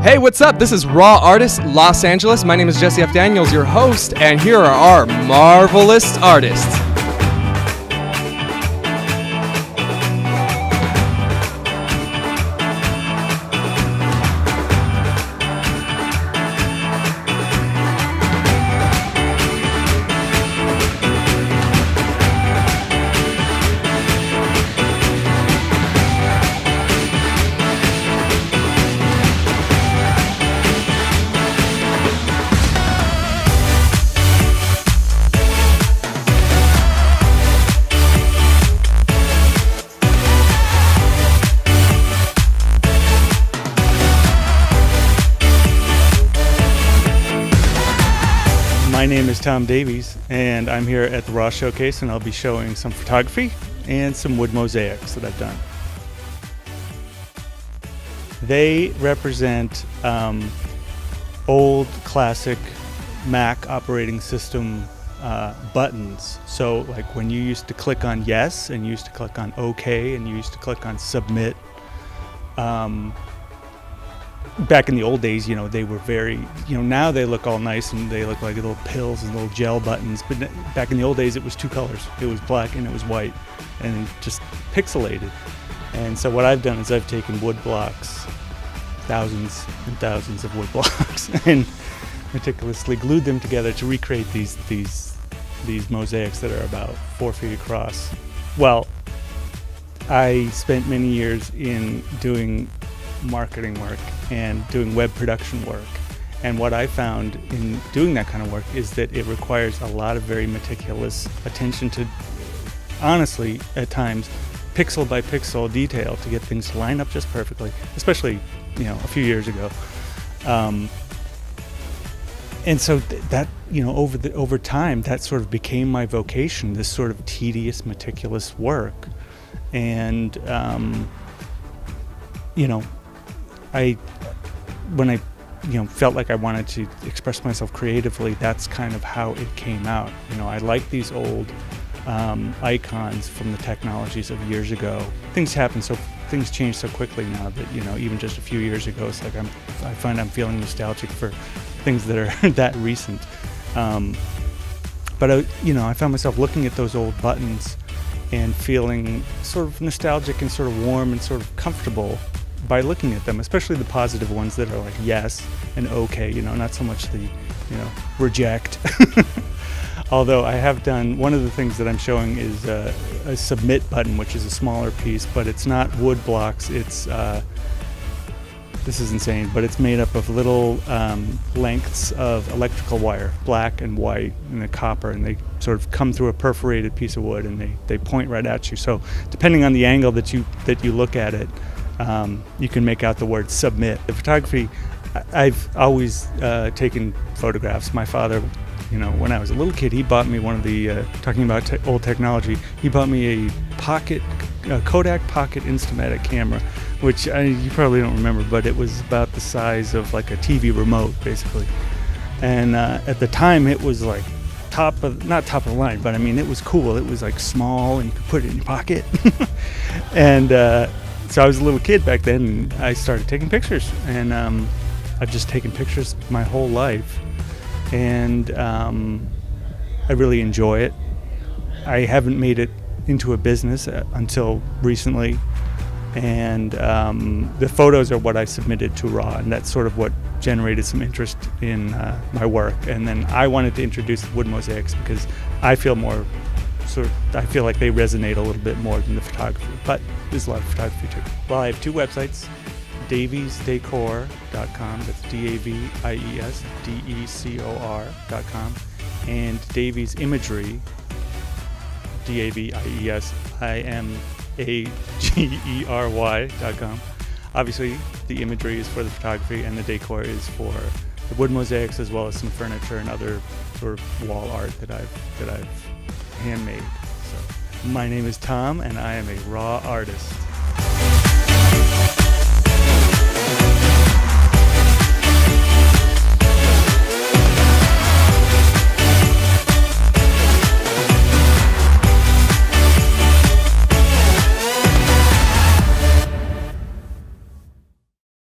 Hey, what's up? This is Raw Artist Los Angeles. My name is Jesse F. Daniels, your host, and here are our marvelous artists. My name is Tom Davies, and I'm here at the Raw Showcase, and I'll be showing some photography and some wood mosaics that I've done. They represent old classic Mac operating system buttons. So like when you used to click on yes, and you used to click on OK, and you used to click on submit. Back in the old days, they were very, now they look all nice and they look like little pills and little gel buttons. But back in the old days, it was two colors. It was black and it was white, and just pixelated. And so what I've done is I've taken wood blocks, thousands and thousands of wood blocks, and meticulously glued them together to recreate these mosaics that are about 4 feet across. Well, I spent many years in doing marketing work and doing web production work, and what I found in doing that kind of work is that it requires a lot of very meticulous attention to, honestly, at times, pixel by pixel detail to get things to line up just perfectly, especially a few years ago. And so that over time that sort of became my vocation, this sort of tedious, meticulous work. And when I felt like I wanted to express myself creatively, that's kind of how it came out. I like these old icons from the technologies of years ago. Things change so quickly now that even just a few years ago, it's like I find I'm feeling nostalgic for things that are that recent. But I found myself looking at those old buttons and feeling sort of nostalgic and sort of warm and sort of comfortable by looking at them, especially the positive ones that are like yes and okay, not so much the reject. Although I have done, one of the things that I'm showing is a submit button, which is a smaller piece, but it's not wood blocks. It's this is insane, but it's made up of little lengths of electrical wire, black and white and the copper, and they sort of come through a perforated piece of wood, and they point right at you. So depending on the angle that you look at it, you can make out the word submit. The photography, I've always taken photographs. My father, when I was a little kid, he bought me one of the, talking about old technology, he bought me a Kodak Pocket Instamatic camera, which you probably don't remember, but it was about the size of like a TV remote, basically. And at the time, it was like not top of the line, but I mean, it was cool. It was like small, and you could put it in your pocket. And so I was a little kid back then, and I started taking pictures, and I've just taken pictures my whole life, and I really enjoy it. I haven't made it into a business until recently, and the photos are what I submitted to Raw, and that's sort of what generated some interest in my work. And then I wanted to introduce the wood mosaics because I feel like they resonate a little bit more than the photography, but there's a lot of photography too. Well, I have two websites, daviesdecor.com, that's DAVIES, and Davies Imagery, DAVIESIMAGERY.com. Obviously, the imagery is for the photography, and the decor is for the wood mosaics, as well as some furniture and other sort of wall art that I've handmade. So, my name is Tom, and I am a raw artist.